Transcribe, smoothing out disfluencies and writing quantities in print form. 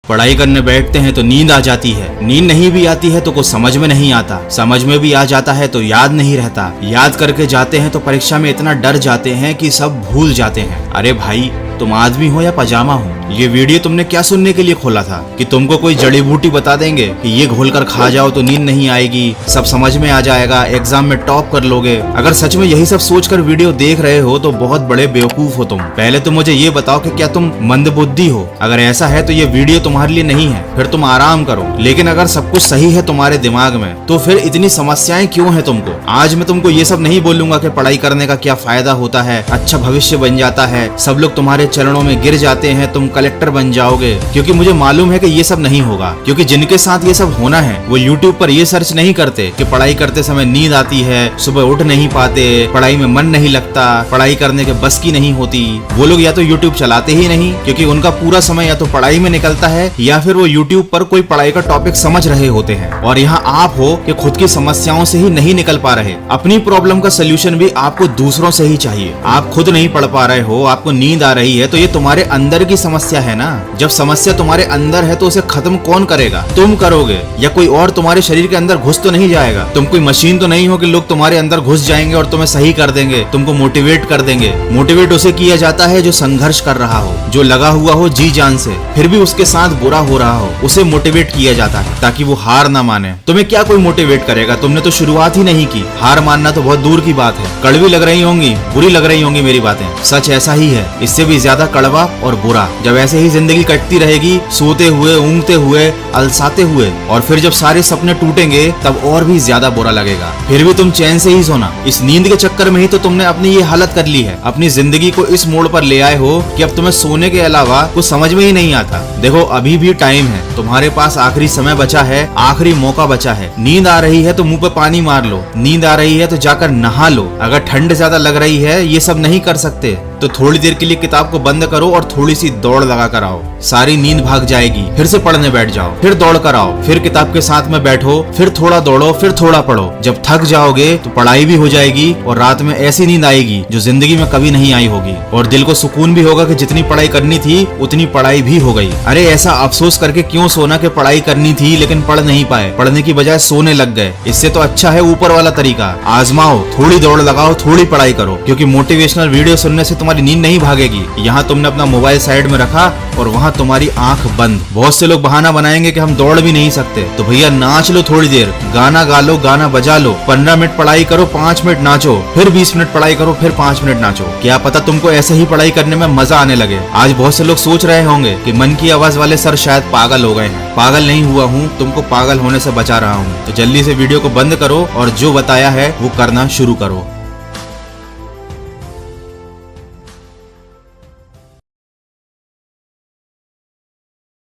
पढ़ाई करने बैठते हैं तो नींद आ जाती है, नींद नहीं भी आती है तो कुछ समझ में नहीं आता, समझ में भी आ जाता है तो याद नहीं रहता, याद करके जाते हैं तो परीक्षा में इतना डर जाते हैं कि सब भूल जाते हैं। अरे भाई, तुम आदमी हो या पजामा हो? ये वीडियो तुमने क्या सुनने के लिए खोला था? कि तुमको कोई जड़ी बूटी बता देंगे कि ये घोल कर खा जाओ तो नींद नहीं आएगी, सब समझ में आ जाएगा, एग्जाम में टॉप कर लोगे। अगर सच में यही सब सोचकर वीडियो देख रहे हो तो बहुत बड़े बेवकूफ हो तुम। पहले तो मुझे ये बताओ कि क्या तुम मंदबुद्धि हो? अगर ऐसा है तो ये वीडियो तुम्हारे लिए नहीं है, फिर तुम आराम करो। लेकिन अगर सब कुछ सही है तुम्हारे दिमाग में तो फिर इतनी समस्याएं क्यों है तुमको? आज मैं तुमको ये सब नहीं बोलूंगा कि पढ़ाई करने का क्या फायदा होता है, अच्छा भविष्य बन जाता है, सब लोग तुम्हारे चरणों में गिर जाते हैं, तुम कलेक्टर बन जाओगे, क्योंकि मुझे मालूम है कि ये सब नहीं होगा। क्योंकि जिनके साथ ये सब होना है वो YouTube पर ये सर्च नहीं करते कि पढ़ाई करते समय नींद आती है, सुबह उठ नहीं पाते, पढ़ाई में मन नहीं लगता, पढ़ाई करने के बस की नहीं होती। वो लोग या तो YouTube चलाते ही नहीं, क्योंकि उनका पूरा समय या तो पढ़ाई में निकलता है या फिर वो YouTube पर कोई पढ़ाई का टॉपिक समझ रहे होते हैं। और यहाँ आप हो कि खुद की समस्याओं से ही नहीं निकल पा रहे, अपनी प्रॉब्लम का सोल्यूशन भी आपको दूसरों से ही चाहिए। आप खुद नहीं पढ़ पा रहे हो, आपको नींद आ रही है तो ये तुम्हारे अंदर की समस्या है ना। जब समस्या तुम्हारे अंदर है तो उसे खत्म कौन करेगा? तुम करोगे या कोई और तुम्हारे शरीर के अंदर घुस तो नहीं जाएगा? तुम कोई मशीन तो नहीं हो कि लोग तुम्हारे अंदर घुस जाएंगे और तुम्हें सही कर देंगे, तुमको मोटिवेट कर देंगे। मोटिवेट उसे किया जाता है जो संघर्ष कर रहा हो, जो लगा हुआ हो जी जान से, फिर भी उसके साथ बुरा हो रहा हो, उसे मोटिवेट किया जाता है ताकि वो हार ना माने। तुम्हें क्या कोई मोटिवेट करेगा? तुमने तो शुरुआत ही नहीं की। हार मानना तो बहुत दूर की बात है। कड़वी लग रही होंगी, बुरी लग रही होंगी मेरी बातें, सच ऐसा ही है, इससे भी ज्यादा कड़वा और बुरा। जब ऐसे ही जिंदगी कटती रहेगी, सोते हुए, ऊँगते हुए, अलसाते हुए, और फिर जब सारे सपने टूटेंगे तब और भी ज्यादा बुरा लगेगा। फिर भी तुम चैन से ही सोना। इस नींद के चक्कर में ही तो तुमने अपनी ये हालत कर ली है। अपनी जिंदगी को इस मोड़ पर ले आए हो कि अब तुम्हें सोने के अलावा कुछ समझ में ही नहीं आता। देखो, अभी भी टाइम है, तुम्हारे पास आखिरी समय बचा है, आखिरी मौका बचा है। नींद आ रही है तो मुंह पे पानी मार लो, नींद आ रही है तो जाकर नहा लो। अगर ठंड ज्यादा लग रही है, ये सब नहीं कर सकते तो थोड़ी देर के लिए किताब को बंद करो और थोड़ी सी दौड़ लगा कर आओ, सारी नींद भाग जाएगी। फिर से पढ़ने बैठ जाओ, फिर दौड़ कर आओ, फिर किताब के साथ में बैठो, फिर थोड़ा दौड़ो, फिर थोड़ा पढ़ो। जब थक जाओगे तो पढ़ाई भी हो जाएगी और रात में ऐसी नींद आएगी जो जिंदगी में कभी नहीं आई होगी। और दिल को सुकून भी होगा कि जितनी पढ़ाई करनी थी उतनी पढ़ाई भी हो गई। अरे ऐसा अफसोस करके क्यों सोना कि पढ़ाई करनी थी लेकिन पढ़ नहीं पाए, पढ़ने की बजाय सोने लग गए। इससे तो अच्छा है ऊपर वाला तरीका, आजमाओ, थोड़ी दौड़ लगाओ, थोड़ी पढ़ाई करो, क्योंकि मोटिवेशनल वीडियो सुनने से तुम्हारी नींद नहीं भागेगी। यहाँ तुमने अपना मोबाइल साइड में रखा और वहाँ तुम्हारी आंख बंद। बहुत से लोग बहाना बनाएंगे कि हम दौड़ भी नहीं सकते, तो भैया नाच लो थोड़ी देर, गाना गा लो, गाना बजा लो, 15 मिनट पढ़ाई करो, 5 मिनट नाचो, फिर 20 मिनट पढ़ाई करो, फिर 5 मिनट नाचो। क्या पता तुमको ऐसे ही पढ़ाई करने में मजा आने लगे। आज बहुत से लोग सोच रहे होंगे कि मन की आवाज वाले सर शायद पागल हो गए हैं। पागल नहीं हुआ हूँ, तुमको पागल होने से बचा रहा हूँ। तो जल्दी से वीडियो को बंद करो और जो बताया है वो करना शुरू करो।